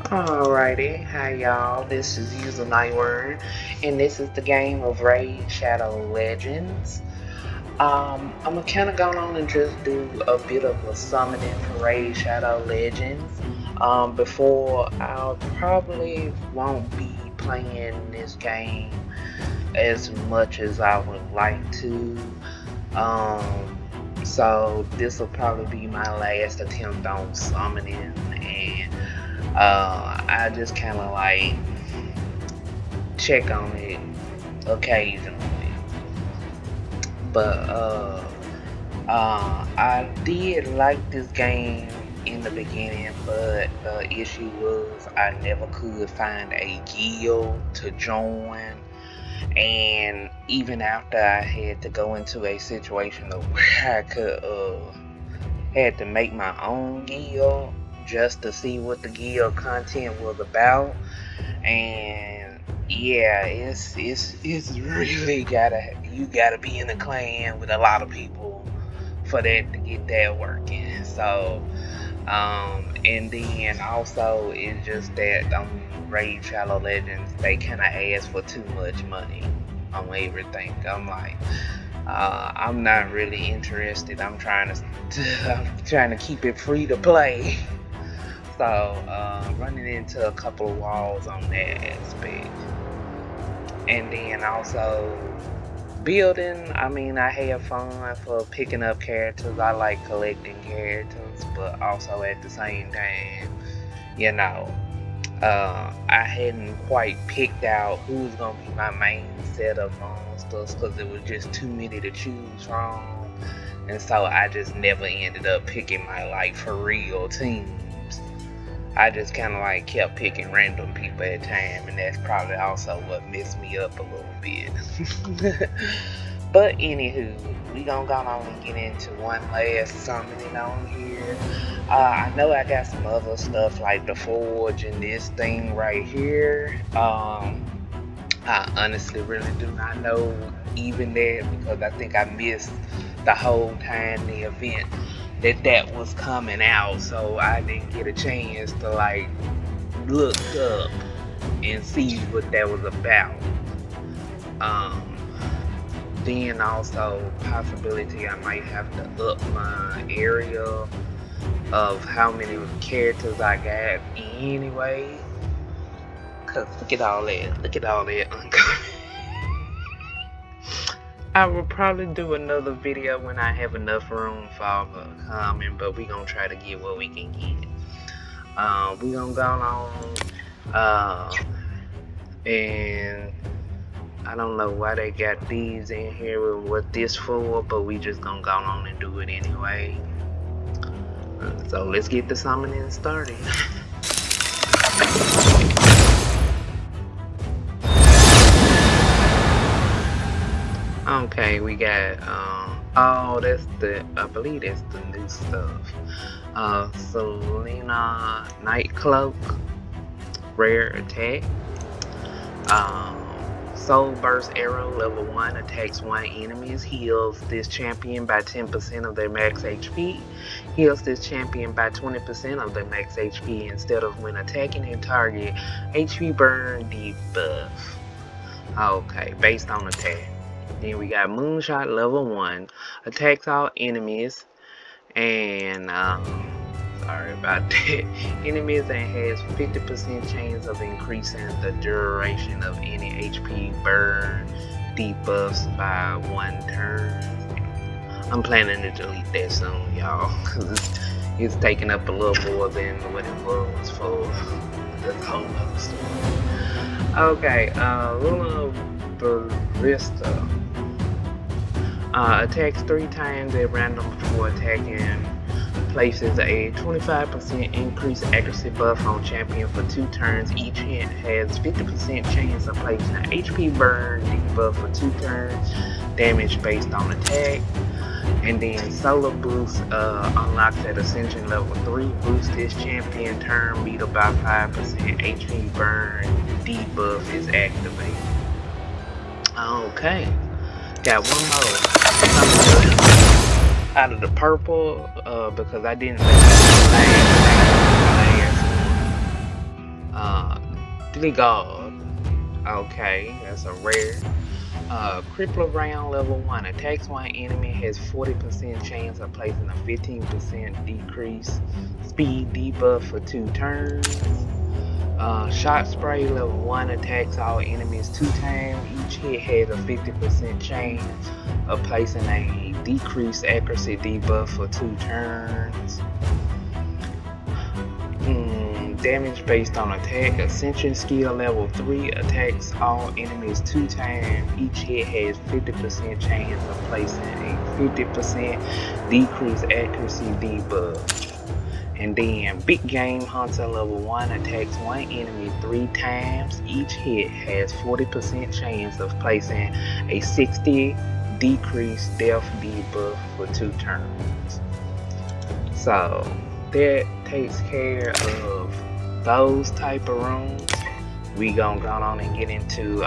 Alrighty, hi y'all. This is User Nightword, and this is the game of Raid Shadow Legends. I'm gonna kind of go on and just do a bit of a summoning for Raid Shadow Legends. Before I probably won't be playing this game as much as I would like to. Um, so this will probably be my last attempt on summoning, and I just kind of like check on it occasionally. But I did like this game in the beginning, but the issue was I never could find a guild to join. And even after I had to go into a situation of where I could had to make my own guild just to see what the guild content was about. And yeah, it's really you gotta be in a clan with a lot of people for that to get that working. So and then also it's just that Raid Shadow Legends, they kinda ask for too much money on everything. I'm like, I'm not really interested. I'm trying to keep it free to play. So running into a couple of walls on that aspect. And then also building, I mean, I have fun for picking up characters. I like collecting characters, but also at the same time, you know, I hadn't quite picked out who's gonna be my main set of monsters because it was just too many to choose from. And so I just never ended up picking my like for real teams. I just kind of like kept picking random people at a time, and that's probably also what messed me up a little bit. But anywho, we gonna go on and get into one last summoning on here. I know I got some other stuff like the forge and this thing right here. I honestly really do not know even that because I think I missed the whole time the event that was coming out, so I didn't get a chance to like look up and see what that was about. Um, then also possibility I might have to up my area of how many characters I got anyway. Cause look at all that, uncommon. I will probably do another video when I have enough room for all the common, but we gonna try to get what we can get. We gonna go on, and I don't know why they got these in here with what this for, but we just gonna go on and do it anyway. So let's get the summoning started. Okay, we got oh, that's I believe that's the new stuff. Selena Nightcloak, rare attack. Soul Burst Arrow, level 1, attacks 1 enemies, heals this champion by 10% of their max HP, heals this champion by 20% of their max HP instead of when attacking a target, HP burn debuff. Okay, based on attack. Then we got Moonshot, level 1, attacks all enemies, and sorry about that. Enemies and has 50% chance of increasing the duration of any HP burn debuffs by 1 turn. I'm planning to delete that soon, y'all, because it's taking up a little more than what it was for. That's a whole other story. Okay, Luna Barista attacks 3 times at random before attacking, places a 25% increased accuracy buff on champion for 2 turns. Each hit has 50% chance of placing an HP burn debuff for 2 turns, damage based on attack. And then Solar Boost unlocks at Ascension level 3, boosts this champion turn meter by 5%, HP burn debuff is activated. Okay, got one more. Out of the purple, because I didn't last one. Gligard. Okay, that's a rare. Crippler Round level 1. Attacks one enemy, has 40% chance of placing a 15% decrease speed debuff for 2 turns. Shot Spray level 1. Attacks all enemies 2 times. Each hit has a 50% chance of placing a decreased accuracy debuff for 2 turns. Damage based on attack. Ascension skill level 3. Attacks all enemies 2 times. Each hit has 50% chance of placing a 50% decreased accuracy debuff. And then Big Game Hunter level 1. Attacks one enemy 3 times. Each hit has 40% chance of placing a 60 decreased death debuff for 2 turns. So that takes care of those type of rooms. We gonna go on and get into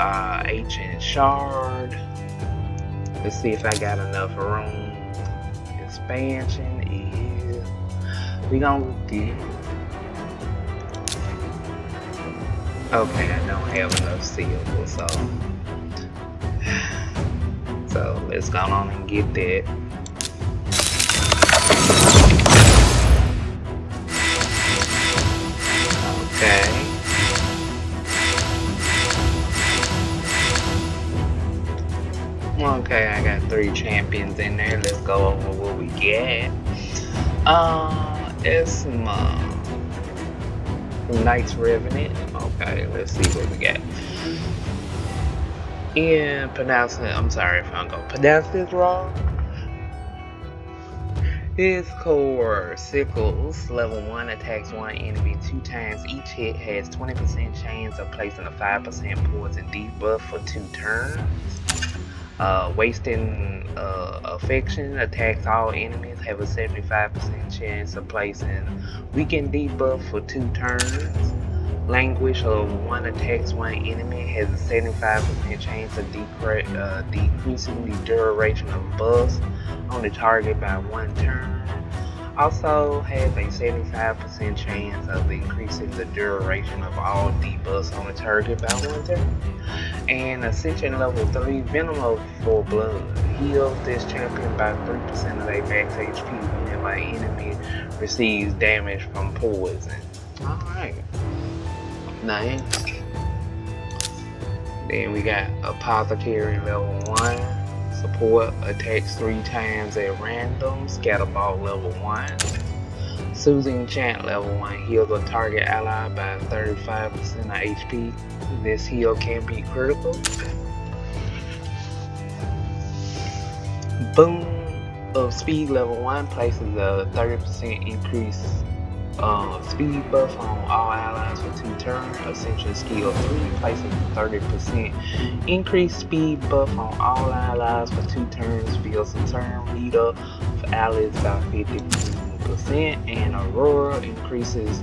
Ancient Shard. Let's see if I got enough room. Expansion is, we gonna get, okay, I don't have enough silver, so let's go on and get that. Okay, I got 3 champions in there. Let's go over what we get. It's some Knights Revenant. Okay, let's see what we got. I'm sorry if I'm gonna pronounce this wrong. His core Sickles level 1. Attacks one enemy 2 times. Each hit has 20% chance of placing a 5% poison debuff for 2 turns. Wasting Affection. Attacks all enemies, have a 75% chance of placing weakened debuff for 2 turns. Languish of 1. Attacks one enemy, has a 75% chance of decreasing the duration of buffs on the target by 1 turn. Also has a 75% chance of increasing the duration of all debuffs on the target by 1 turn. And Ascension level 3, Venom of Full Blood. Heals this champion by 3% of their max HP whenever an enemy receives damage from poison. Alright. Nice. Then we got Apothecary level 1. Support, attacks 3 times at random. Scatterball level 1. Soothing Chant level 1. Heals a target ally by 35% of HP. This heal can be critical. Boom of Speed level 1 places a 30% increase speed buff on all allies for 2 turns. Ascension skill 3 places a 30% increased speed buff on all allies for 2 turns. Fills the turn leader of allies by 50%. And Aurora increases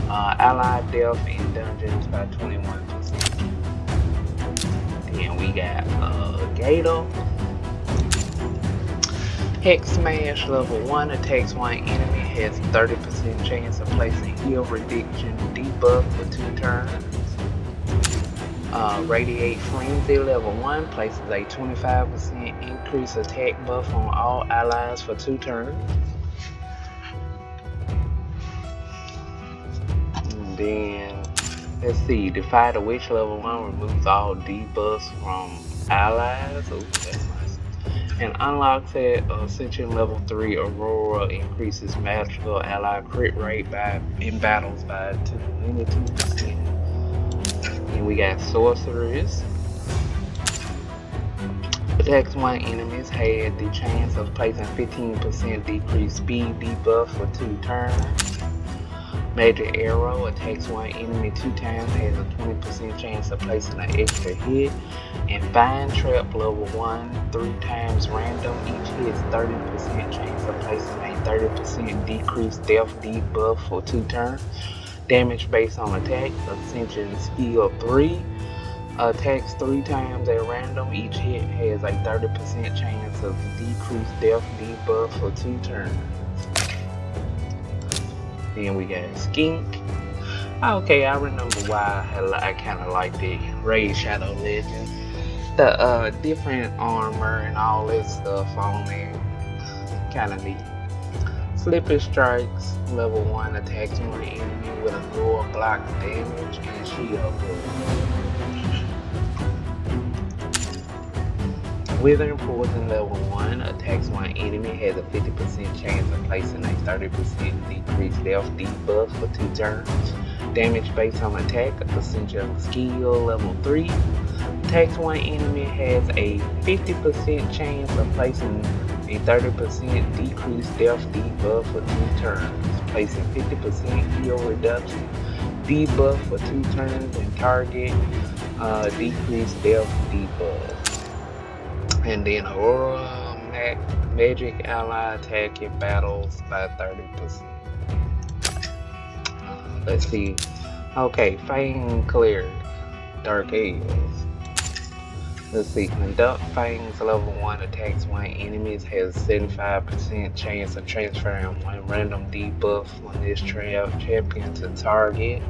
allied death in dungeons by 21%. Then we got Gator. Hex Smash level 1. Attacks one enemy, has 30% chance of placing heal reduction debuff for 2 turns. Radiate Frenzy level 1 places a 25% increased attack buff on all allies for 2 turns. And then let's see, Defy the Witch level 1 removes all debuffs from allies. Ooh, that's nice. And unlocks at Ascension level 3, Aurora increases magical ally crit rate in battles by 22%. And we got Sorceress. Attacks one enemies, had the chance of placing 15% decreased speed debuff for 2 turns. Magic Arrow attacks one enemy 2 times, has a 20% chance of placing an extra hit. And Vine Trap level 1, 3 times random. Each hit is 30% chance of placing a 30% decreased death debuff for 2 turns. Damage based on attack. Ascension skill 3. Attacks 3 times at random. Each hit has a 30% chance of decreased death debuff for 2 turns. Then we got Skink. Okay, I remember why I kind of like the Raid Shadow Legends. The different armor and all that stuff on there, kind of neat. Slippery Strikes, level 1 attacks one enemy with a lower block damage and shield buff. Withering Poison level 1 attacks one enemy, has a 50% chance of placing a 30% decreased death debuff for 2 turns. Damage based on attack, essential skill level 3. Attacks one enemy, has a 50% chance of placing a 30% decreased death debuff for 2 turns. Placing 50% heal reduction debuff for 2 turns and target decreased death debuff. And then Aurora Magic ally attack in battles by 30%. Let's see. Okay, Fang Cleric, Dark Elves. Let's see. When Fang's level 1 attacks one enemy, has 75% chance of transferring one random debuff on this champion to target.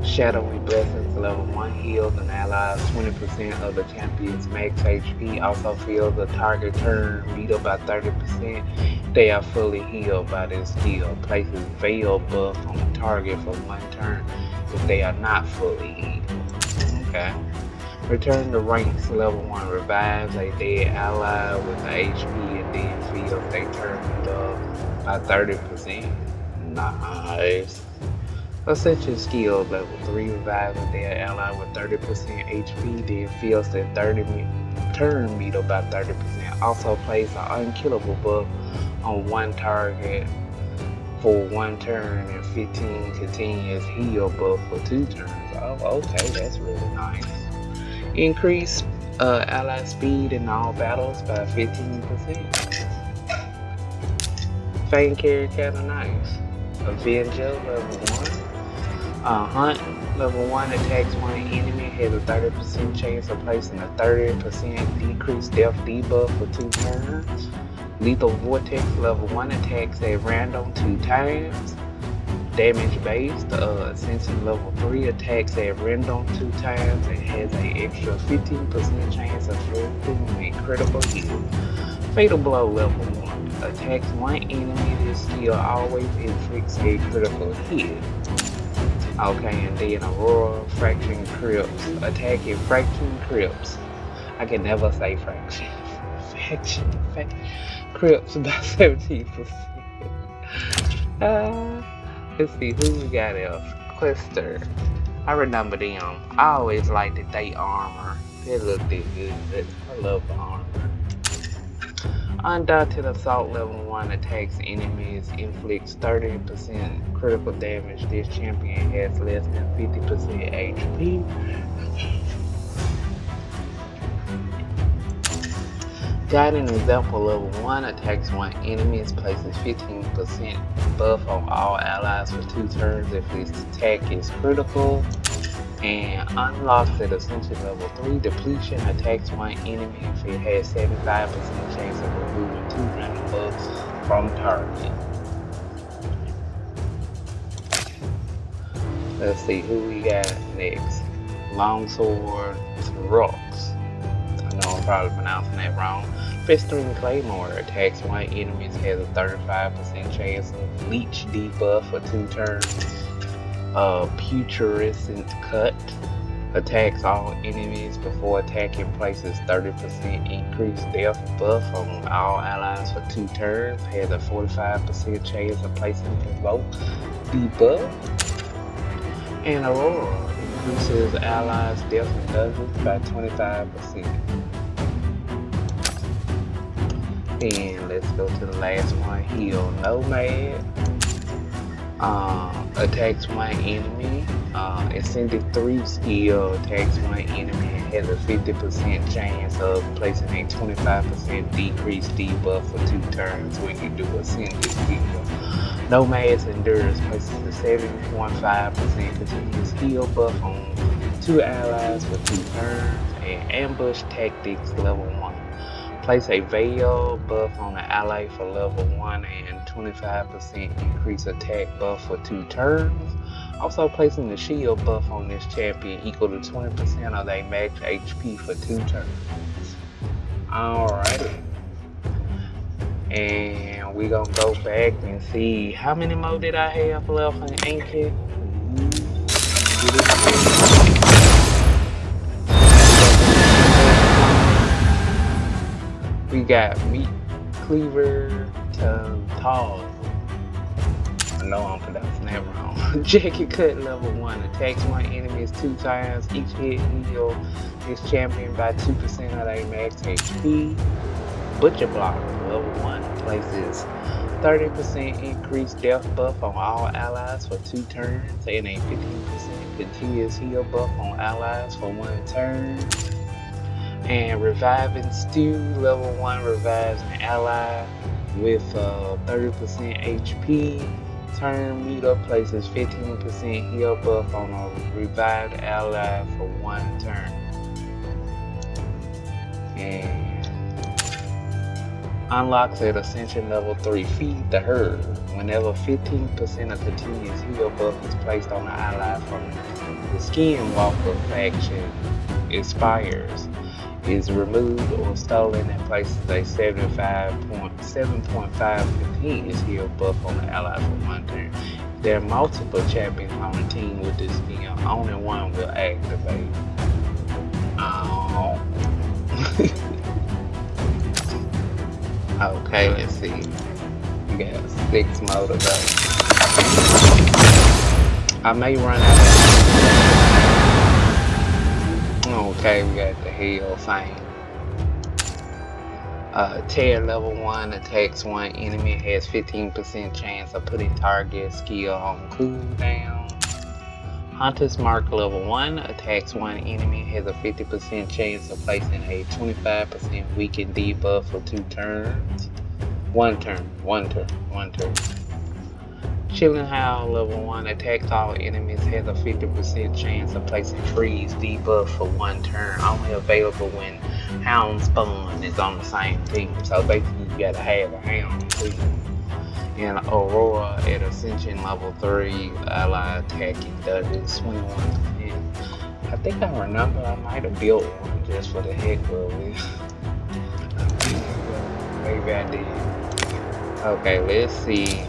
Shadowy Blessings level 1 heals an allies 20% of the champion's max HP. Also fills the target turn meter by 30%. They are fully healed by this skill. Places Veil buff on the target for 1 turn if they are not fully healed. Okay. Return to ranks level 1 revives a dead ally with HP and then fills they turn meter by 30%. Nice. Ascension skill level 3 revives a dead ally with 30% HP, then fills their 30 turn meter by 30%. Also plays an unkillable buff on 1 target for 1 turn and 15 continuous heal buff for 2 turns. Oh, okay, that's really nice. Increase ally speed in all battles by 15%. Fang carry kinda nice. Avenger level 1. Hunt level 1 attacks one enemy, has a 30% chance of placing a 30% decreased death debuff for 2 turns. Lethal Vortex level 1 attacks at random 2 times. Damage based, Ascension level 3 attacks at random 2 times and has an extra 15% chance of inflicting a critical hit. Fatal Blow level 1 attacks one enemy. This skill always inflicts a critical hit. Okay, and then Aurora Fraction Crypts. Attacking Fraction Crypts. I can never say fraction. Fraction. Crypts by 17%. Let's see who we got else. Quester. I remember them. I always liked the they armor. They looked good. I love the armor. Undaunted Assault level 1 attacks enemies, inflicts 30% critical damage. This champion has less than 50% HP. Guiding Example level 1 attacks one enemy, places 15% buff on all allies for 2 turns if its attack is critical. And unlocks at Ascension level 3, Depletion attacks one enemy if it has 75% chance of removing 2 random buffs from target. Let's see who we got next. Longsword Rocks. I know I'm probably pronouncing that wrong. Festering Claymore attacks one enemy, has a 35% chance of Leech debuff for 2 turns. Putrescent Cut attacks all enemies before attacking, places 30% increased death buff on all allies for 2 turns, has a 45% chance of placing provoke debuff. And Aurora increases allies' death in dungeons by 25%. And let's go to the last one, Heal Nomad. Attacks one enemy. Ascended 3 skill attacks one enemy and has a 50% chance of placing a 25% decreased debuff for 2 turns when you do Ascended skill. Nomad's Endurance places a 7.5% continuous heal buff on 2 allies for 2 turns. And Ambush Tactics level 1. Place a Veil buff on an ally for level 1 and 25% increase attack buff for 2 turns. Also placing the shield buff on this champion equal to 20% of their max HP for 2 turns. Alrighty. And we gonna go back and see how many more did I have left in Ancient. We got Meat Cleaver Tall. I know I'm pronouncing that wrong. Jacket Cut level 1 attacks one enemies 2 times. Each hit heal this champion by 2% of their max HP. Butcher Block level 1 places 30% increased death buff on all allies for 2 turns and a 15% continuous heal buff on allies for 1 turn. And Reviving Stew level 1 revives an ally with 30% HP. Turn Meetup places 15% heal buff on a revived ally for 1 turn. And unlocks at Ascension level 3. Feed the Herd. Whenever 15% of continuous heal buff is placed on the ally from the Skinwalker faction expires, is removed or stolen, and places a 7.5 continuous heal buff on the ally for 1 turn. There are multiple champions on the team with this skill. Only one will activate. Oh. Okay, let's see. We got 6 more to go. I may run out of... Okay, we got the Hell thing. Tear level 1 attacks one enemy, has 15% chance of putting target skill on cooldown. Hunter's Mark level 1 attacks one enemy, has a 50% chance of placing a 25% weakened debuff for 2 turns. 1 turn. Chilling Howl level 1 attacks all enemies, has a 50% chance of placing freeze debuff for 1 turn. Only available when Hound Spawn is on the same team. So basically you gotta have a Hound too. And Aurora at Ascension level 3, ally attacking does 21%. I think I remember I might have built one just for the heck of it. Maybe I did. Okay, let's see.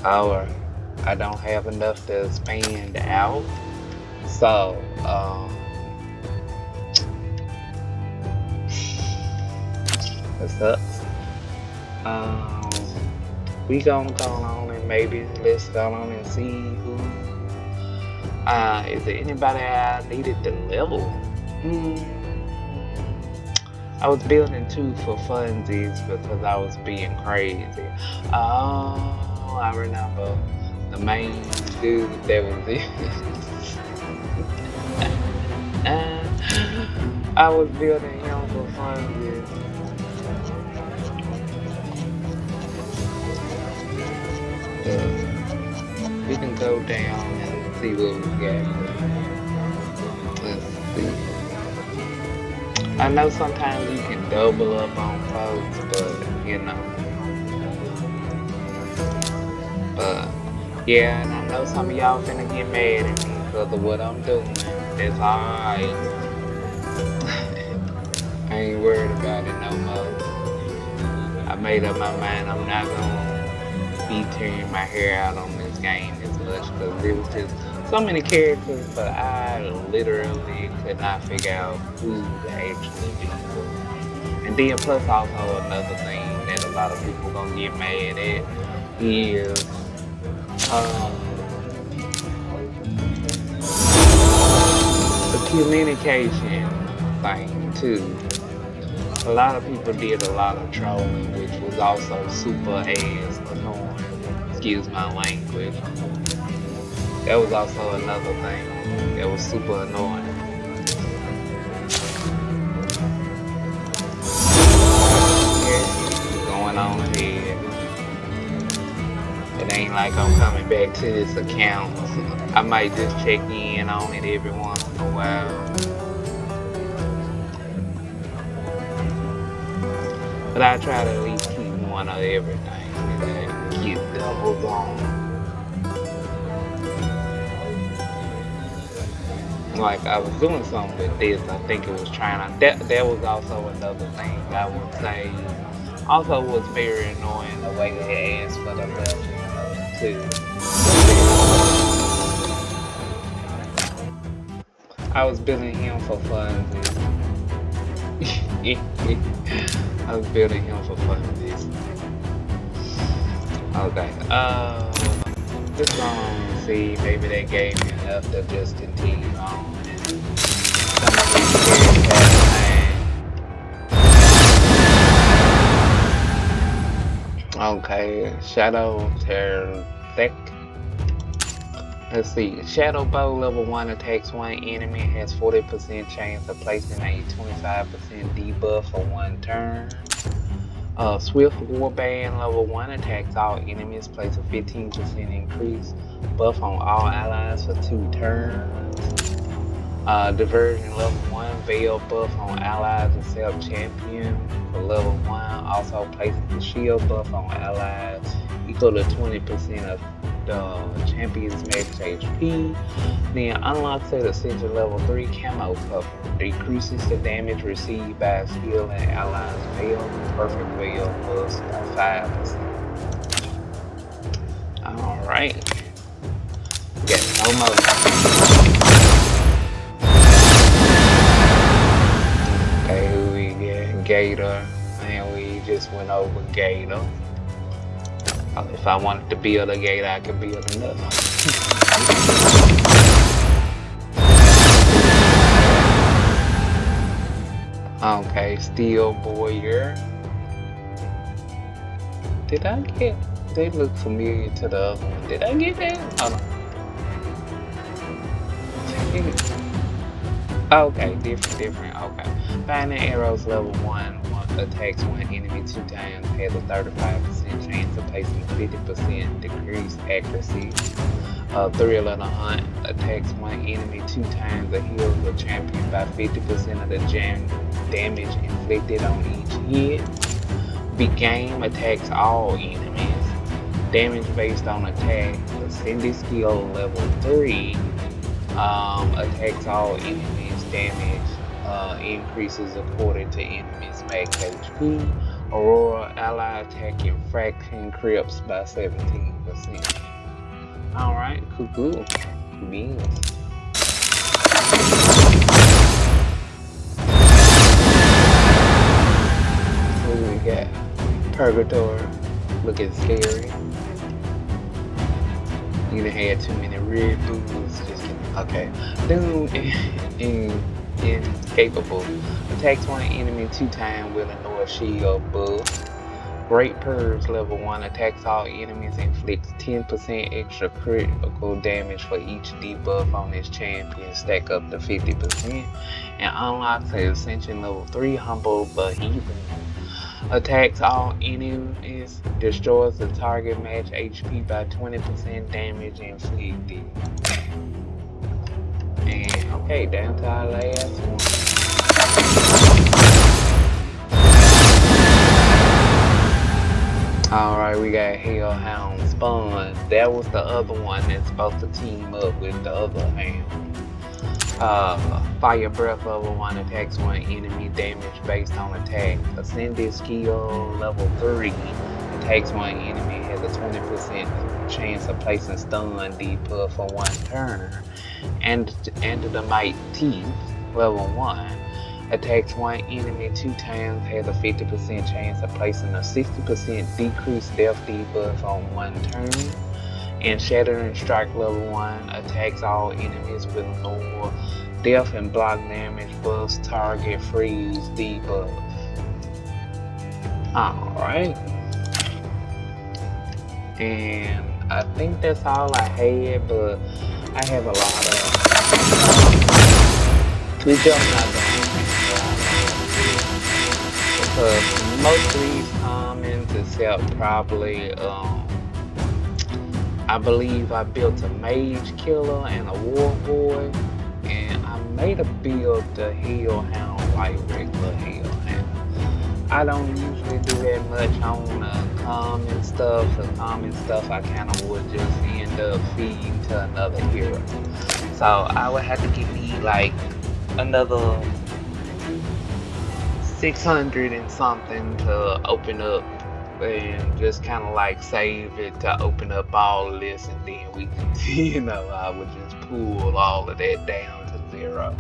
I don't have enough to expand out. So, that sucks. We gonna go on and maybe let's go on and see who. Is there anybody I needed to level? I was building 2 for funsies because I was being crazy. Oh, I remember the main dude that was in. I was building him for funsies. We can go down and see what we got. Let's see. I know sometimes you can double up on folks, but you know. But yeah, and I know some of y'all finna get mad at me because of what I'm doing. It's alright. I ain't worried about it no more. I made up my mind I'm not gonna be tearing my hair out on this game as much because it was just so many characters, but I literally could not figure out who to actually be. And then plus also another thing that a lot of people gonna get mad at is the communication thing too. A lot of people did a lot of trolling, which was also super ass annoying. Excuse my language. That was also another thing that was super annoying. Yeah, going on ahead. It ain't like I'm coming back to this account. I might just check in on it every once in a while. But I try to at least keep one of everything and get doubles on. like I was doing something with this. I think it was trying to. That was also another thing I would say. Also was very annoying the way they asked for the legend too. I was building him for fun. I was building him for fun. Okay. Just gonna see. Maybe they gave me enough to just continue on. Some of these okay, Shadow Terror Thick. Let's see. Shadow Bow level 1 attacks one enemy, has 40% chance of placing a 25% debuff for one turn. Swift Warband level 1 attacks all enemies, place a 15% increase buff on all allies for 2 turns. Diversion level 1 Veil buff on allies except champion for level 1. Also places the shield buff on allies equal to 20% of the champion's max HP. Then unlocks at Ascension level 3 Camo Cover. Decreases the damage received by a skill and allies Veil. Perfect Veil plus 5%. Alright. Get almost. Okay, we get Gator, and we just went over Gator. If I wanted to build a Gator, I could build another. Okay, Steel Warrior. Did I get? They look familiar to the other one. Did I get that? Hold on. Okay, different. Okay. Finding Arrows level 1 attacks one enemy 2 times, has a 35% chance of placing 50% decreased accuracy. Thrill of the Hunt attacks one enemy 2 times, and heals the champion by 50% of the damage inflicted on each hit. Big Game attacks all enemies. Damage based on attack. Ascended skill level 3 attacks all enemies. Damage increases according to enemies' max HP. Aurora ally attacking fraction crips by 17%. Alright, cool. Beans. What do we got? Purgatory. Looking scary. You done had too many red boots. Just kidding. Okay. Doom Incapable. Attacks one enemy 2 times with a North Shield buff. Great Purge level 1 attacks all enemies, inflicts 10% extra critical damage for each debuff on this champion, stack up to 50%, and unlocks at Ascension level 3 Humble the Heathen. Attacks all enemies, destroys the target match HP by 20% damage inflicted. And okay, down to our last one. Alright, we got Hellhound Spawn. That was the other one that's supposed to team up with the other hound. Fire Breath level 1 attacks one enemy, damage based on attack. Ascended skill level 3 attacks one enemy, has a 20% chance of placing stun debuff for one turn. And the Might Teeth level 1 attacks one enemy 2 times, has a 50% chance of placing a 60% decreased death debuff on one turn. And Shattering Strike level 1 attacks all enemies with more death and block damage buffs, target freeze debuff. Alright. And I think that's all I had, but I have a lot of we jumped out the because most of these comments, except probably I believe I built a Mage Killer and a War Boy, and I made a build the Hellhound like regular Hellhound. I don't usually do that much on the common stuff. The common stuff I kind of would just end up feeding to another hero. So I would have to give me like another 600 and something to open up and just kind of like save it to open up all of this, and then we can, I would just pull all of that down to 0.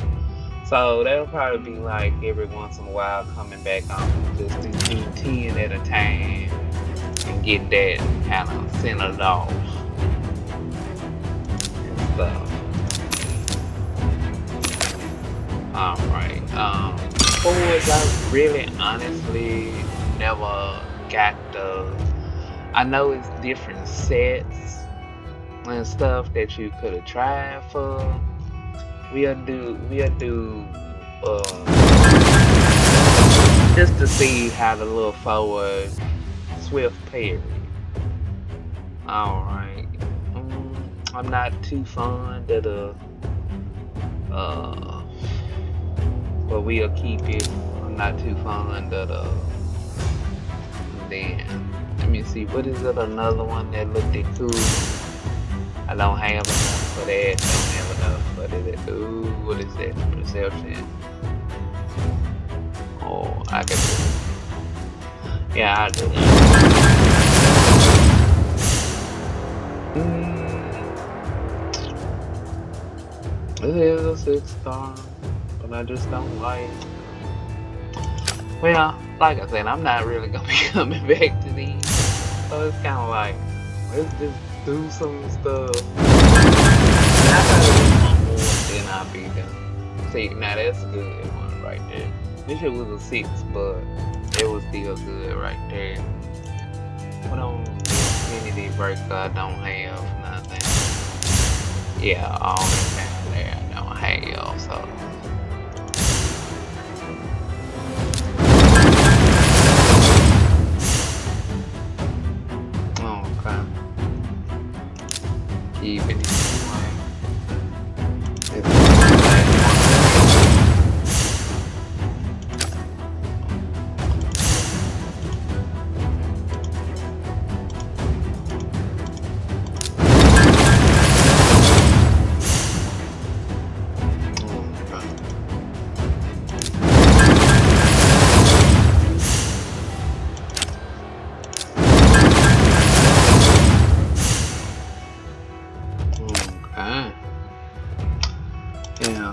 So that'll probably be like every once in a while coming back on, just do 10 at a time and get that kind of centered off and stuff. Alright, forwards, I really honestly never got I know it's different sets and stuff that you could have tried for. We'll do just to see how the little forward swift parry. Alright. I'm not too fond of the but we'll keep it. I'm not too fond of the then let me see, what is it, another one that looked cool? I don't have enough for that, don't have enough for that. Ooh, what is that? Perception. Oh, I can do it. Yeah, I do it. This is a 6-star, but I just don't like. Well, like I said, I'm not really gonna be coming back to these, so it's kind of like, let's just do some stuff. I probably do one more, then I'll be done. See, now that's a good one right there. This shit was a 6, but it was still good right there. What on Infinity Breaker I don't have nothing. Yeah, all that down there I don't have, so. Okay. Keep it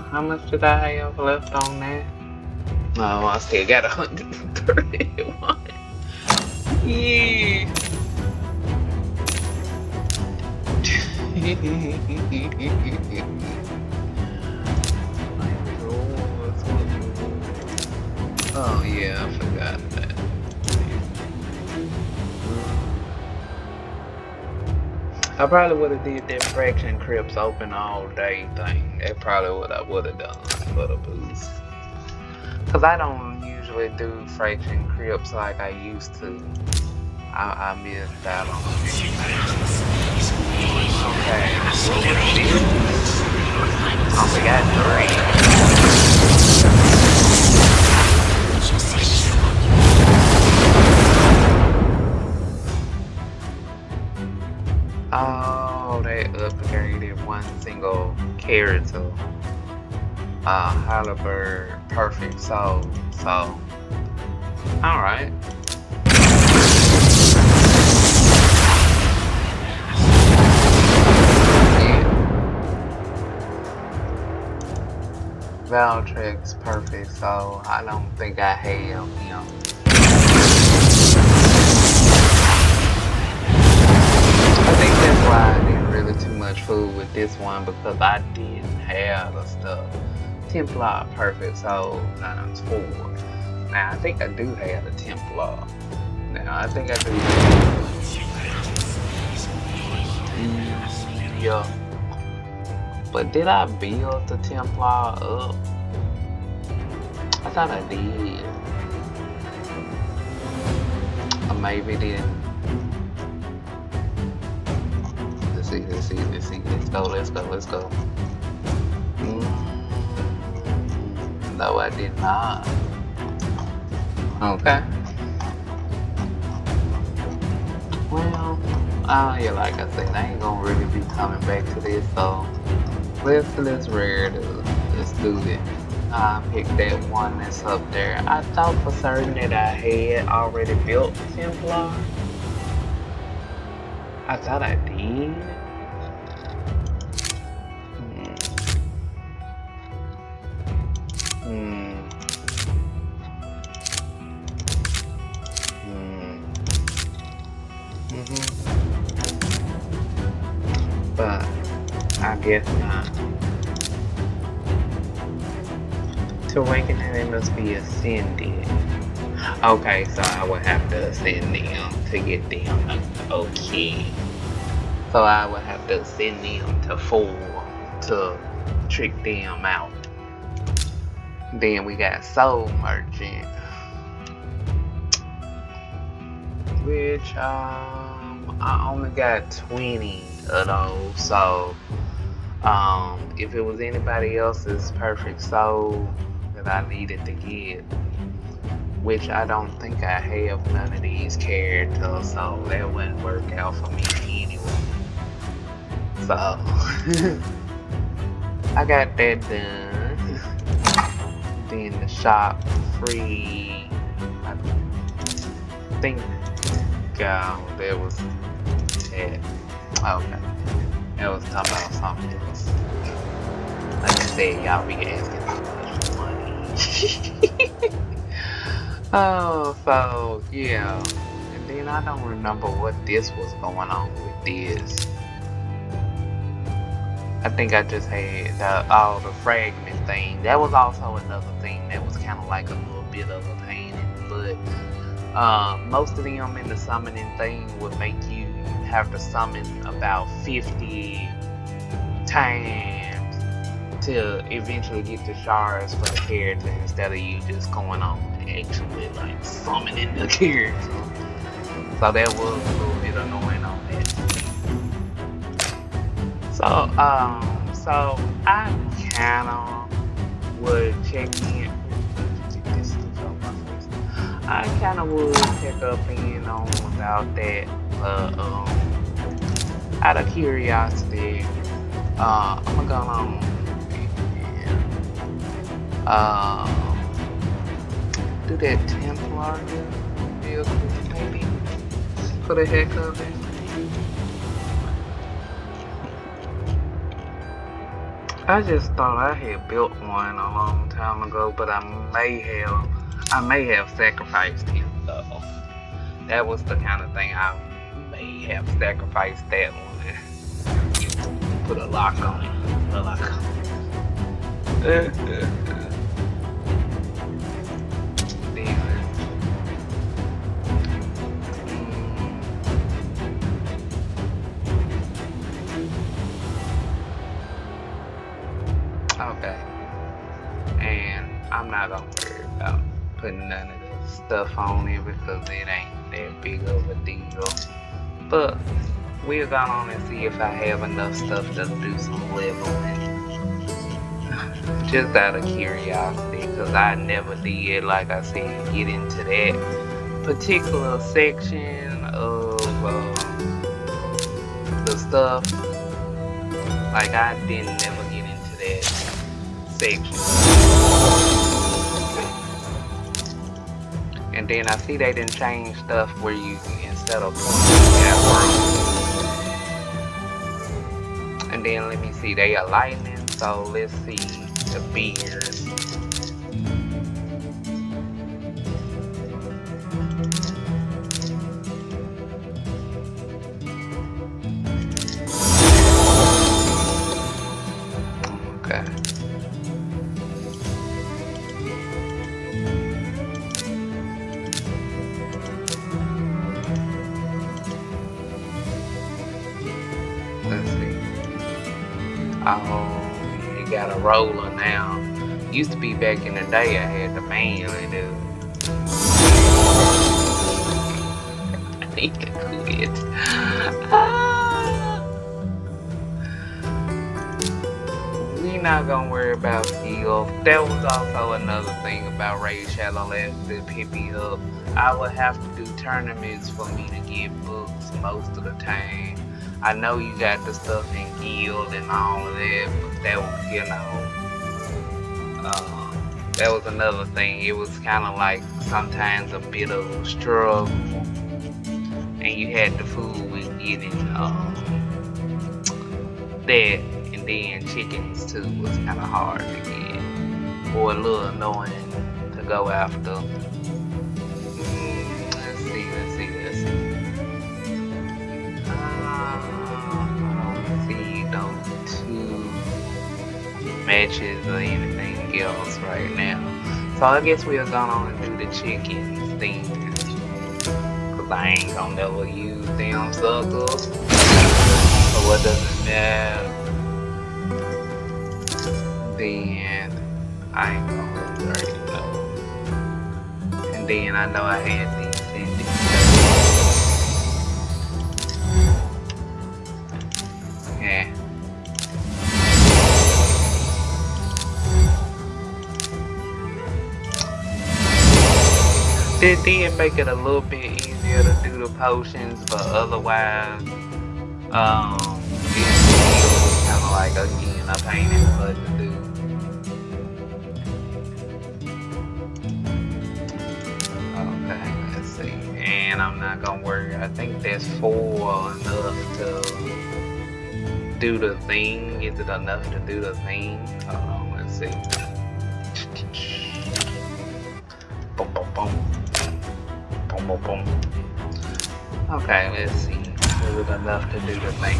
how much did I have left on that? No, I still got 131. Yeah. Oh yeah, I forgot that. I probably would have did that Fraction Crypts open all day thing. That's probably what I would have done for the boost. Cause I don't usually do Fraction Crypts like I used to. I missed out on it. Okay. Oh, we got 3. Oh, they upgraded one single character. Halberd Perfect Soul. So, alright. Valtrex Perfect Soul. I don't think I have him. I think that's why I didn't really too much fool with this one, because I didn't have the stuff. Templar Perfect Soul times 4. Now I think I do have the Templar. Now I think I do. Yeah. But did I build the Templar up? I thought I did. Or maybe didn't. Let's see. Let's go. No, I did not. Okay. Well, Yeah, like I said, I ain't gonna really be coming back to this, so let's rare it up. Let's do it. Pick that one that's up there. I thought for certain that I had already built Templar. I thought I did. Hmm. Hmm. But I guess not. To awaken it, it must be ascended. Okay, so I would have to ascend them to get them. Okay. So I would have to send them to 4 to trick them out. Then we got Soul Merchant, which I only got 20 of those. So if it was anybody else's perfect soul that I needed to get, which I don't think I have none of these characters, so that wouldn't work out for me anyway. So I got that done. Then the shop free. I think there was that. Okay. That was talking about something else. Like I said, y'all be asking too much money. Oh, so yeah. And then I don't remember what this was going on with this. I think I just had the fragment thing. That was also another thing that was kind of like a little bit of a pain in the butt. Most of them in the summoning thing would make you have to summon about 50 times to eventually get the shards for the character instead of you just going on actually like summoning the character. So that was a little bit annoying on that. So I kinda would check in. I kinda would check up in on about that. Out of curiosity, I'm gonna go on do that Templar real quick, maybe for the heck of it. I just thought I had built one a long time ago, but I may have sacrificed him though. That was the kind of thing I may have sacrificed that one. Put a lock on it. Put a lock on it. Okay. And I'm not gonna worry about putting none of this stuff on it because it ain't that big of a deal. But we'll go on and see if I have enough stuff to do some leveling. Just out of curiosity, because I never did, like I said, get into that particular section of the stuff. Like I didn't never get into that section. And then I see they didn't change stuff where you instead of and then let me see, they are lightning, so let's see the beers. Okay. Let's see. Oh, you got a roller now. Used to be back in the day I had the manually do. I need to quit. We not gonna worry about skill. That was also another thing about Raid Shadow Legends that picked me up. I would have to do tournaments for me to get books most of the time. I know you got the stuff in guild and all of that, but that was, that was another thing. It was kind of like sometimes a bit of a struggle, and you had to fool with getting that, and then chickens too was kind of hard to get, or a little annoying to go after. Let's see. I don't see those two matches or anything else right now. So I guess we're gonna do the chickens thing. Cause I ain't gonna never use them suckers. So what does it matter? Then I ain't gonna already know. And then I know I had these endings. Yeah. It did make it a little bit easier to do the potions, but otherwise, it still was kind of like, again, a pain in the butt to do. Okay, let's see. And I'm not gonna worry. I think that's 4 enough to do the thing. Is it enough to do the thing? Let's see. Boom, boom, boom. Boom, boom, boom. Okay, let's see. Is it enough to do the thing?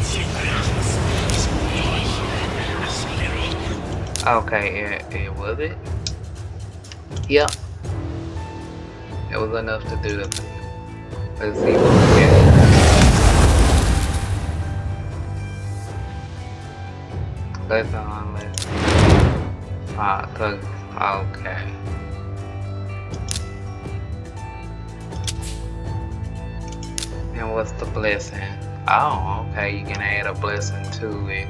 Okay, it was it? Yep. It was enough to do the thing. Let's see what we get. Let's see. Okay. And what's the blessing? Oh, okay, you can add a blessing to it.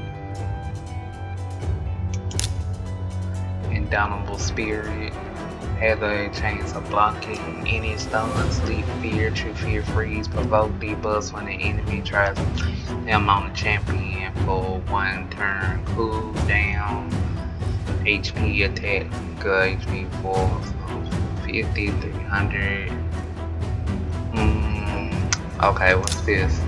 Indomitable Spirit. Has a chance of blocking any stun, sleep, fear, true fear, freeze, provoke, debuffs when the enemy tries to place them on the champion for 1 turn. Cool down. HP attack, HP 450, 300. Okay, what's this?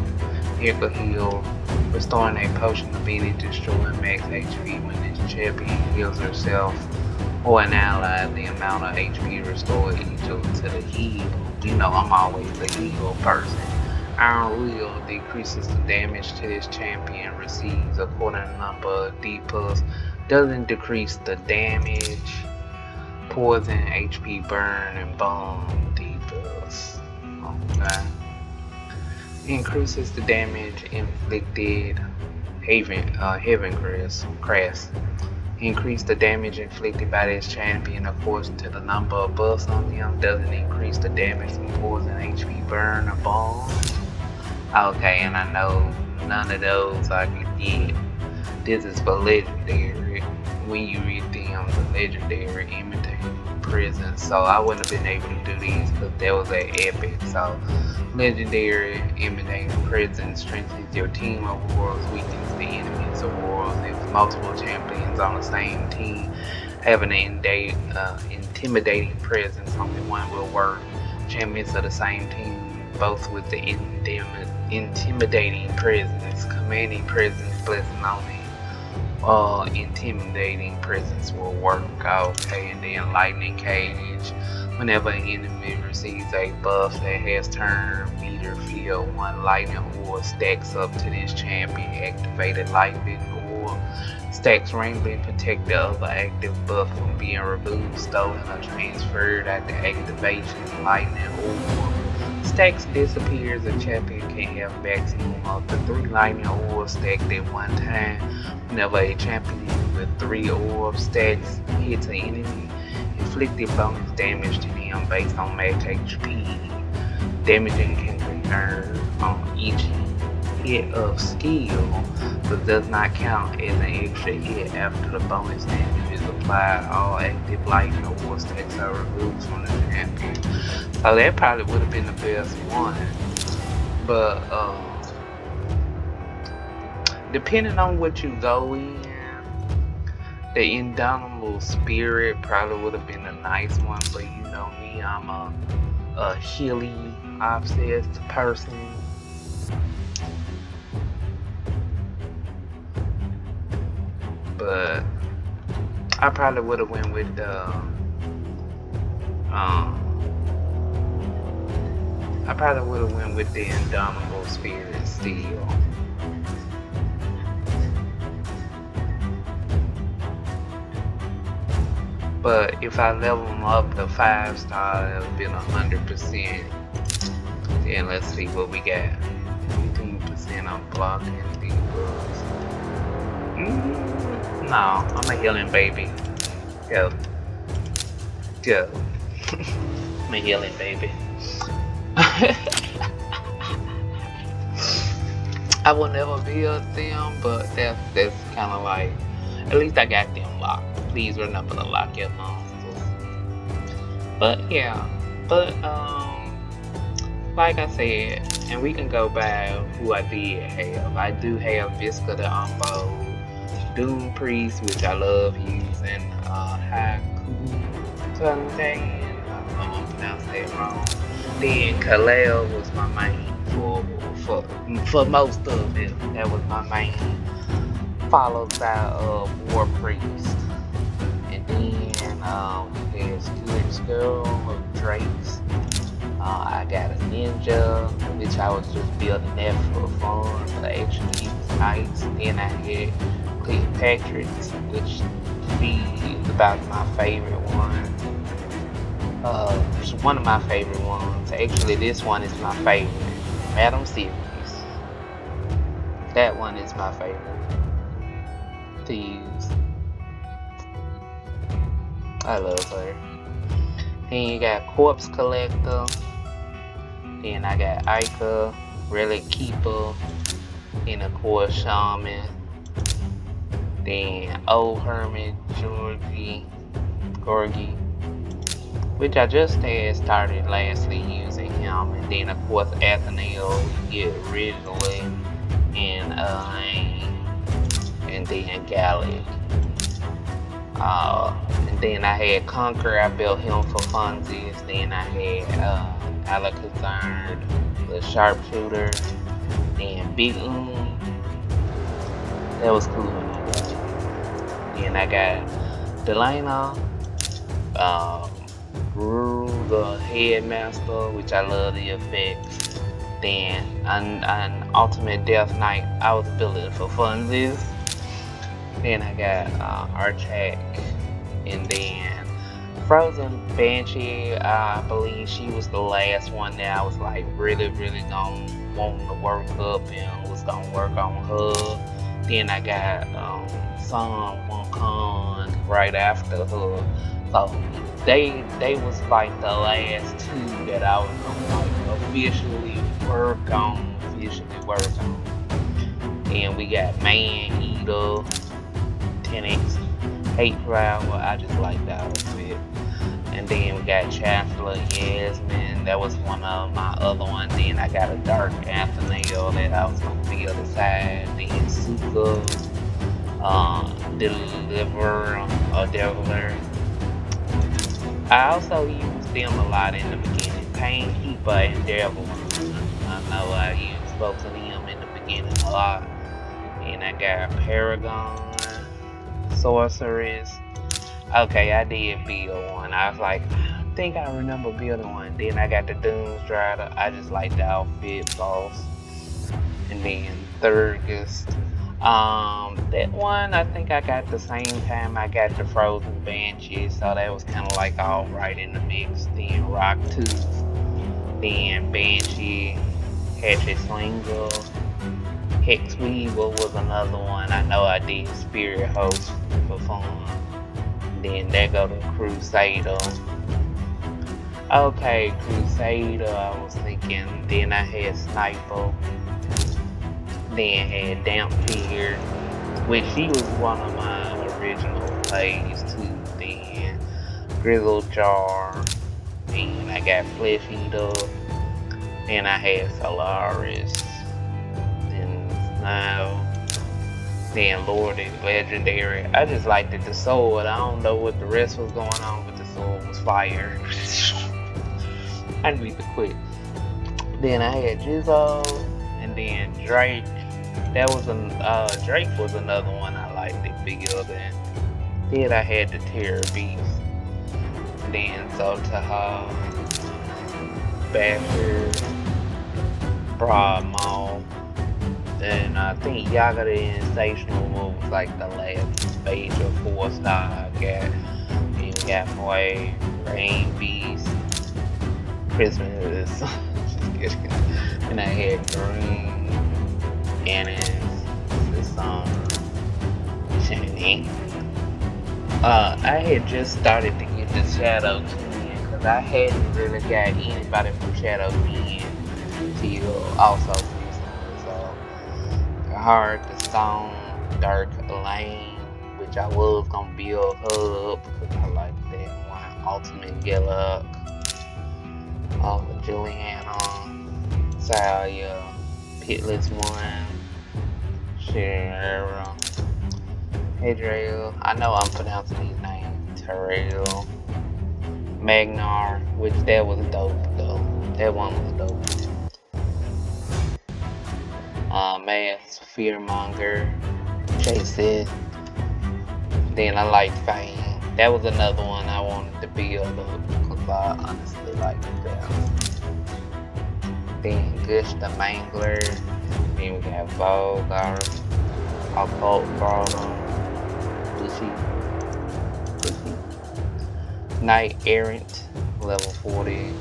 Miracle Heal. Restoring a potion of being destroying max HP when this champion heals herself or an ally. The amount of HP restored equal to the heal. You know I'm always the heal person. Iron Wheel decreases the damage to this champion receives according to number of D+. Doesn't decrease the damage. Poison, HP burn, and bomb D+. Okay. Increases the damage inflicted. Heaven Crest. Increase the damage inflicted by this champion according to the number of buffs on them. Doesn't increase the damage from poison, HP burn, or bomb. Okay, and I know none of those I could get. This is for legendary. When you redeem the legendary imitating presence, so I wouldn't have been able to do these because that was an epic. So legendary imitating presence strengthens your team of warriors, weakens the enemies of warriors. If multiple champions on the same team have an intimidating presence, only one will work. Champions of the same team, both with the intimidating presence, commanding presence, blessing only. Intimidating presence will work. Okay, and then lightning cage. Whenever an enemy receives a buff that has turn meter field, 1 lightning orb stacks up to this champion. Activated lightning orb stacks randomly protect the other active buff from being removed, stolen, or transferred after activation. Lightning orb stacks disappears. A champion can have maximum of the 3 lightning orbs stacked at one time. Whenever a champion with 3 orb stacks hits an enemy, inflicted bonus damage to them based on max HP. Damaging can be earned on each hit of skill. but does not count as an extra hit after the bonus damage is applied. All active lightning or war stacks are removed from the champion. So that probably would have been the best one. But depending on what you go in, the Indomitable Spirit probably would have been a nice one. But you know me, I'm a Healy obsessed person. But I probably would have went with the Indomitable Spirit still. But if I level them up to 5-star, it would be 100%. Then let's see what we got. 15% on blocking equals. No, I'm a healing baby. Go. I'm a healing baby. I will never build them, but that's kind of like, at least I got them locked. Please remember to lock your monsters. But yeah, like I said, and we can go by who I did have. I do have Visca the Umbo, Doom Priest, which I love using, Haku Tuntain, I don't know if I pronounced that wrong. Then Kaleo was my main for most of it. That was my main, followed by War Priest. And then there's Good Girl of Drakes. I got a Ninja, which I was just building that for fun, but I actually used Knights. Then I had Cleopatra's, which to me is about my favorite one. It's one of my favorite ones. Actually, this one is my favorite. Madam Series. That one is my favorite to use. I love her. Then you got Corpse Collector. Then I got Ica, Relic Keeper, and of course Shaman. Then Old Hermit, Gorgie, which I just had started lastly using him. And then of course Athanael, you get originally, and then Gallic. And then I had Conquer, I built him for funsies. Then I had Alakazard, the Sharpshooter, then Big that was cool. Then I got Delana, Rule the Headmaster, which I love the effects. Then an Ultimate Death Knight, I was building for funsies. Then I got Archak, and then Frozen Banshee. I believe she was the last one that I was like really gonna want to work up and was gonna work on her. Then I got Sun Wukong right after her. So they was like the last two that I was gonna like officially work on. And we got Man Eater, 10x Hate Flower. I just like that outfit. And then we got Chancellor Yasmin. That was one of my other ones. Then I got a Dark Athanael that I was gonna be other side. Then Suka, Deviler. I also used them a lot in the beginning. Painkeeper and Devil. I know I used both of them in the beginning a lot. And I got Paragon, Sorceress. Okay, I did build one. I was like, I think I remember building one. Then I got the Doomstrider. I just like the outfit, boss. And then Thurgus. That one I think I got the same time I got the Frozen Banshee, so that was kind of like all right in the mix. Then Rocktooth, then Banshee, Hatchet Slinger, Hex Weaver was another one. I know I did Spirit Host for fun. Then there go to Crusader. Okay, Crusader, I was thinking. Then I had Sniper. Then had Dampier. which she was one of my original plays too. Then Grizzled Jar. Then I got Flesh Eater. Then I had Solaris. Then now. Then Lord is Legendary. I just liked it. The sword. I don't know what the rest was going on, but the sword was fire. I need to quit. Then I had Jizzo, and then Drake. That was Drake was another one I liked it bigger than. Then I had the Terror Beast. Then Zotaha, Basher, Broad Maul. Then I think Yaga the Sensational was like the last major 4-star I got. Then got Moe, Rain Beast, Christmas. And I had Green, Annis, this song, Shiny. I had just started to get the Shadow King because I hadn't really got anybody from Shadow King until also Christmas. So I heard the song Dark Lane, which I was gonna build her up because I like that one. Ultimate Gilluck, Juliana, Salia, Pitless One, Shira, Adriel. I know I'm pronouncing these names. Terrell, Magnar, which that was dope though. That one was dope. Mass, Fearmonger, Chase. Then I like Fame. That was another one I wanted to build up because I honestly liked that. Then Gush the Mangler. Then we got Volgar, Occult Brawler, Bushy, Knight Errant, level 40,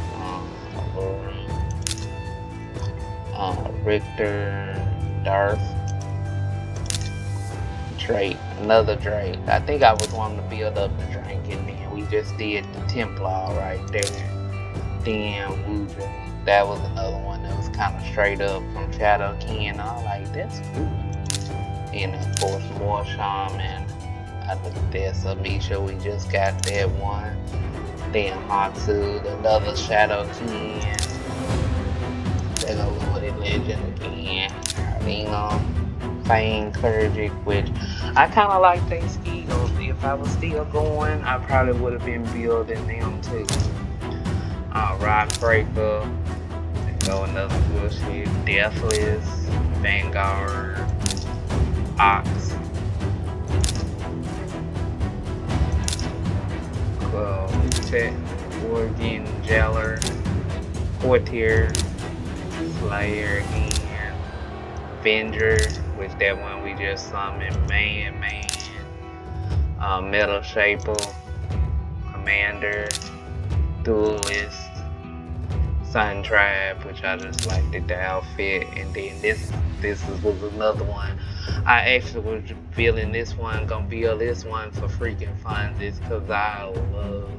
Richter, Darth, Drake, another Drake. I think I was wanting to build up the Drake, and then we just did the Templar right there. Then Wudra, that was another one that was kind of straight up from Shadow King. I was like, that's cool. And of course, more Shaman. I think that's Amisha. We just got that one. Then Hatsu, another Shadow King. Then a Lorded Legend again. Fang Clergic, which I kind of like their skills. If I was still going, I probably would have been building them too. Rock Breaker. Go another bullshit. Deathless, Vanguard, Ox. Oregon, Jeller, Courtier, Slayer again, Avenger, which that one we just summoned, Man, Metal Shaper, Commander, Duelist, Sun Tribe, which I just liked the outfit, and then this was another one. I actually was feeling this one, gonna build this one for freaking fun, just cause I love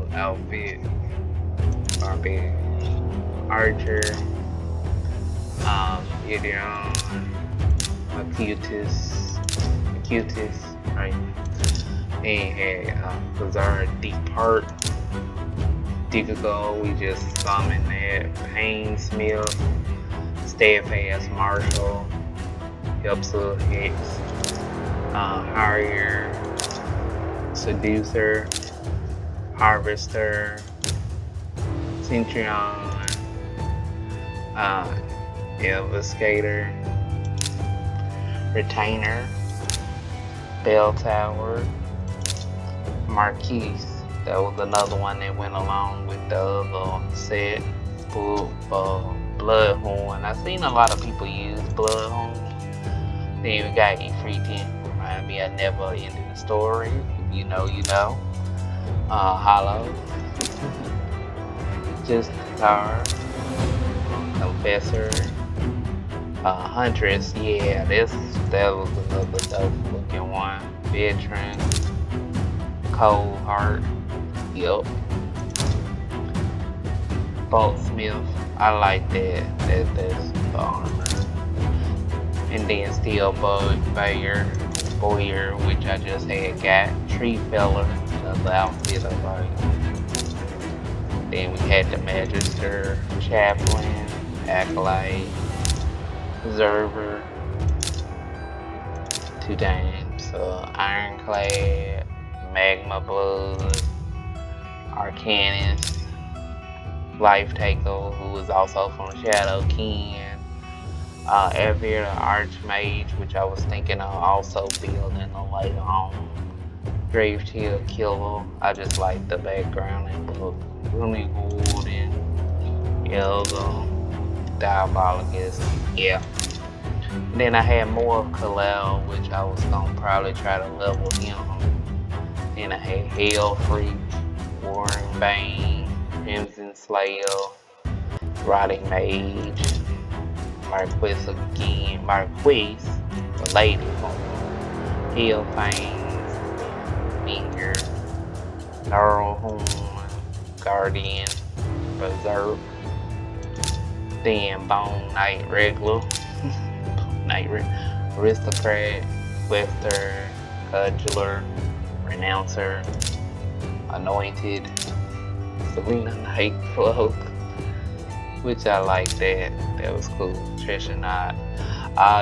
the outfit. Barbie, Archer, Gideon, Acutus, right? And had Bizarre Depart, Digago, we just summoned that, Pain Smith, Steadfast Marshall, Helpsa Hicks, Harrier, Seducer, Harvester, Centurion, Elviscator, Retainer, Bell Tower, Marquise. That was another one that went along with the other set. Bloodhorn. I've seen a lot of people use Bloodhorn. Then we got Ifritin. Remind me I never ended the story. If you know, you know. Hollow. Just Guitar. Confessor. Huntress. Yeah, that was another dope looking one. Veteran. Cold Heart. Yup. Boltsmith. I like that. That's the armor. And then Steel Bayer. Spoiler, which I just had got. Tree Feller, another outfit I like. Then we had the Magister, Chaplain, Acolyte, Observer, two times, Ironclad, Magma Blood, Arcanist, Life Taker, who was also from Shadow Ken, Evir the Archmage, which I was thinking of also building later on. Gravetail Killer, I just like the background and look. Really Golden, Elga, Diabolicus, yeah. Then I had more of Kalel, which I was gonna probably try to level him. Then I had Hell Freak, Warring Bane, Crimson Slayer, Rotting Mage, Marquise again, Marquise, the lady from Hell Fangs, Finger, Gnarlhorn, Guardian, Berserk, then Bone Knight Regular, Aristocrat, Wester, Cudgeler, Renouncer, Anointed, Serena Knight Cloak, which I like that. That was cool. Trisha Knott.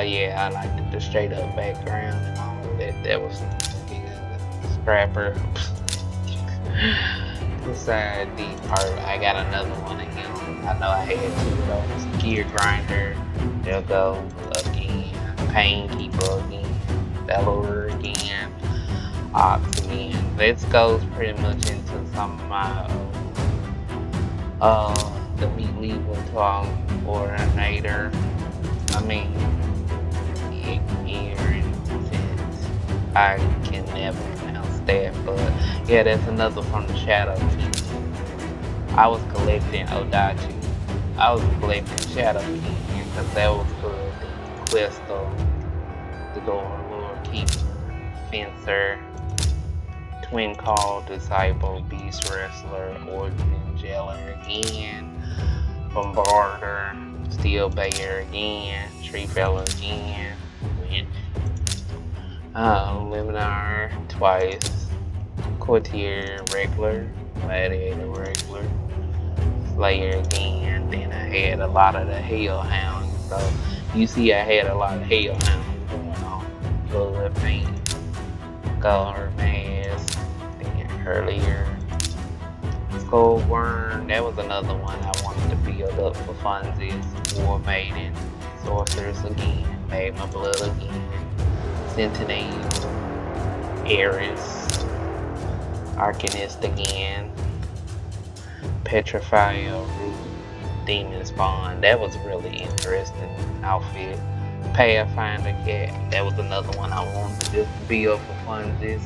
Yeah, I liked the straight up background and all of that. That was Scrapper. Beside the part, I got another one of him. I know I had two of those. Gear Grinder, they'll go again. Painkeeper again. Delaware again. Ox again. This goes pretty much into some of my the meat legal talk coordinator. I mean, I can never pronounce that, but yeah, that's another from the Shadow King. I was collecting Odachi. I was collecting Shadow King because that was for the quest of the Lord Keeper, Fencer, Twin Call, Disciple, Beast Wrestler, Origin Jailer again, Bombarder, Steel Bayer again, Tree Feller again, Witch, Liminar twice, Courtier regular, Gladiator regular, Slayer again. Then I had a lot of the Hellhounds. So you see I had a lot of Hellhounds going on. Bullet Paint, Guard Mask, then earlier Skullworm, that was another one I wanted to build up for funsies. War Maiden, Sorceress again, Magma Blood again, Sentinel, Ares, Arcanist again, Petrifier, Root, Demon Spawn. That was really interesting outfit. Pathfinder Cat, that was another one I wanted to just build for funsies.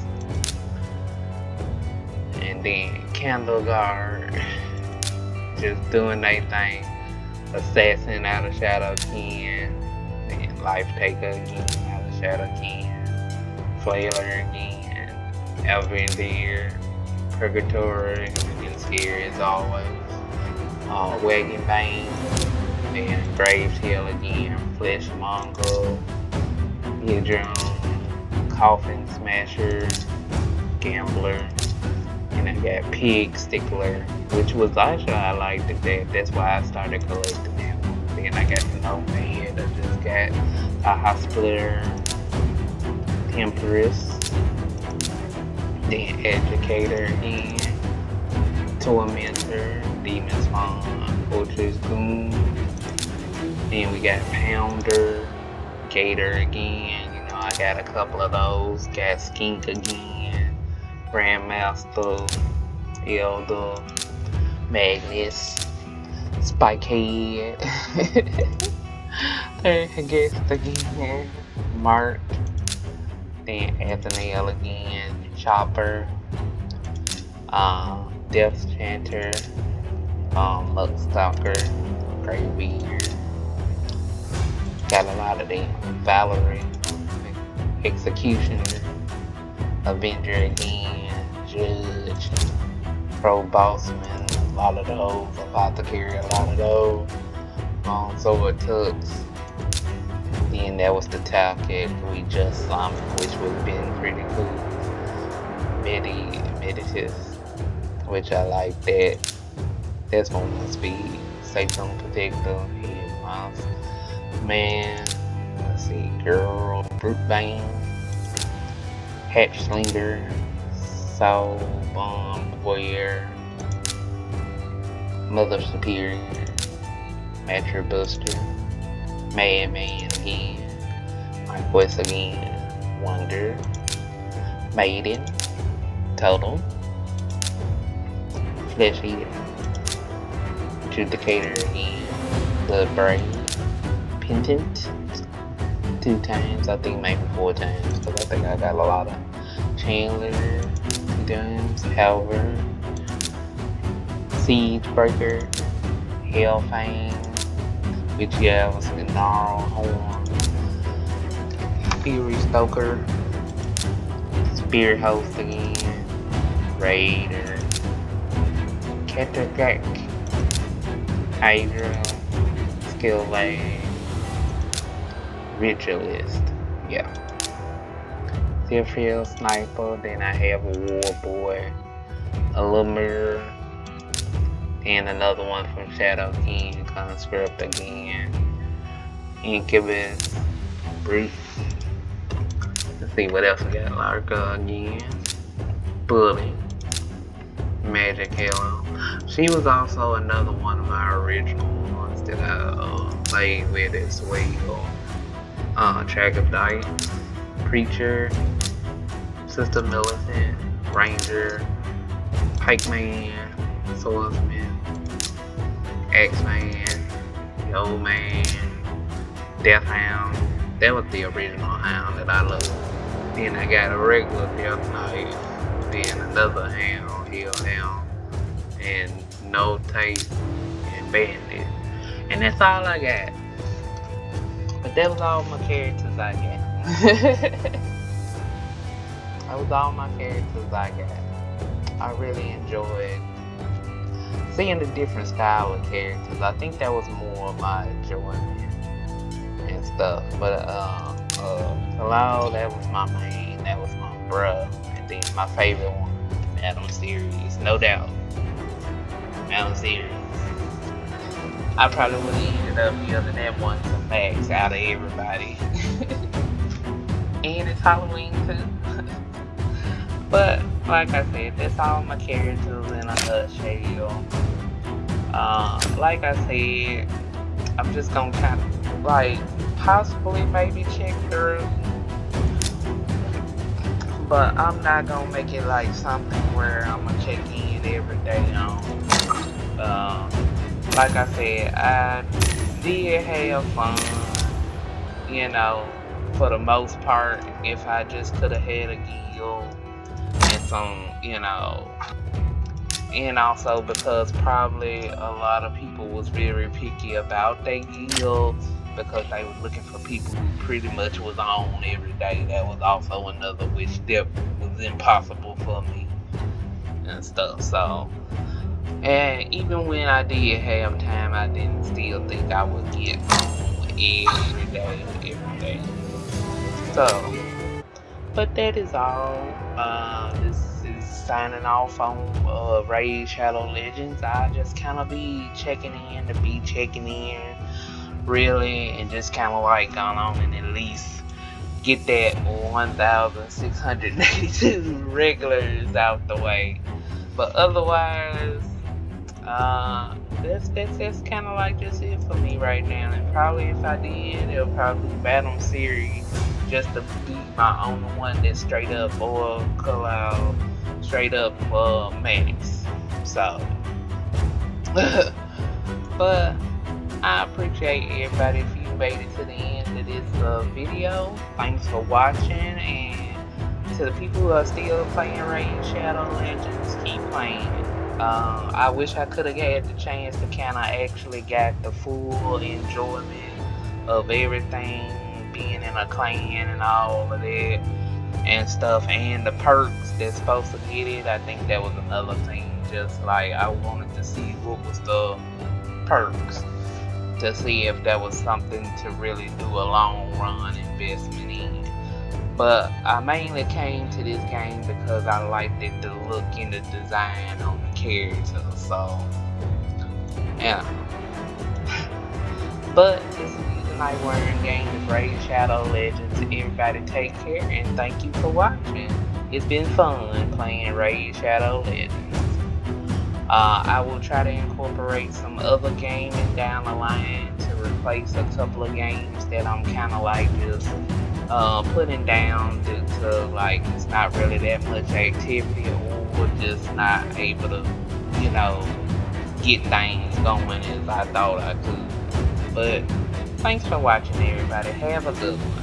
And then Candle Guard, just doing their thing. Assassin out of Shadow Ken, and Life Taker again out of Shadow Ken, Flailer again, Alvindir, Purgatory, and Scary as always, Wagon Bane, and Gravetail again, Flesh Mongrel, Eardrum, Coffin Smasher, Gambler, and I got Pig Stickler, which was actually I liked that. That's why I started collecting that one. Then I got the Nomad. I just got a Splitter, Temperance, then Educator again, Tormentor, Demon Spawn, Fortress Goon. Then we got Pounder, Gator again. You know, I got a couple of those. Got Skink again, Grandmaster, Elder, Magnus, Spikehead, Guest again, Mark, then Athanael again, Chopper, Death Chanter, Mugstalker, Greybeard. Got a lot of them. Valerie, Executioner, Avenger again, Judge, Pro Bossman, a lot of those, Apothecary, a lot of those, Sword Tux, And that was the tactic we just which would have been pretty cool. Meditus, which I like that. That's on my speed. Sanctum Protector, Head Mouse. Man, let's see, Girl, Brute Bane, Hatch Slinger, Soul Bomb Warrior, Mother Superior, Matcher Buster, Madman again, My Quest again, Wonder, Maiden, Total, Flesh Eater, Judicator again, Bloodbraid, Pendant, 2 times, I think maybe 4 times, because I think I got a lot of Chandler, 2 times, Halberd, Siege Breaker, Hellfang, which was the Gnarl Horn, Fury Stoker, Spirit Host again, Raider, Cataract, Hydra, Skill Lane, Ritualist, yeah. Zephyr Sniper, then I have a War Boy, a Lemur, and another one from Shadow King, Conscript again, Incubus, Brute. Let's see what else we got. Larka again, Bully, Magic Halo. She was also another one of my original ones that I played with as well. Track of Dice, Preacher, Sister Militant, Ranger, Pikeman, Swordsman, Axeman, the Old Man, Death Hound. That was the original hound that I loved. Then I got a regular Death Knight, then another hound, Hellhound, and No Tape, and Bandit. And that's all I got. But that was all my characters I got. That was all my characters I got. I really enjoyed seeing the different style of characters. I think that was more of my enjoyment and stuff. But Hello, that was my main, that was my bruh. And then my favorite one, Madam Series, no doubt. Madam Series. I probably would have ended up giving that one to Max out of everybody. And it's Halloween too. But like I said, that's all my characters in a nutshell. Like I said, I'm just gonna kind of like possibly maybe check through, but I'm not gonna make it like something where I'm gonna check in every day on. Like I said, I did have fun, you know, for the most part. If I just could have had a guild and some, you know, and also because probably a lot of people was very picky about their guilds because they was looking for people who pretty much was on every day. That was also another which step was impossible for me and stuff. So, and even when I did have time, I didn't still think I would get on every day. So, but that is all. This is signing off on Raid Shadow Legends. I just kind of be checking in, really, and just kind of like going on and at least get that 1,682 regulars out the way. But otherwise, that's kind of like just it for me right now. And probably if I did, it'll probably be Battle Series, just to be my only one that's straight up or call out straight up Max. So, but I appreciate everybody if you made it to the end of this video. Thanks for watching, and to the people who are still playing Raid Shadow Legends, keep playing. I wish I could have had the chance to kind of actually got the full enjoyment of everything, being in a clan and all of that and stuff, and the perks that's supposed to get it. I think that was another thing. Just like I wanted to see what was the perks. to see if that was something to really do a long run investment in. But I mainly came to this game because I liked it, the look and the design on the character. So, yeah. But this is the Nightwing Games Raid Shadow Legends. Everybody take care and thank you for watching. It's been fun playing Raid Shadow Legends. I will try to incorporate some other gaming down the line to replace a couple of games that I'm kind of like just putting down due to like it's not really that much activity or just not able to, you know, get things going as I thought I could. But thanks for watching, everybody. Have a good one.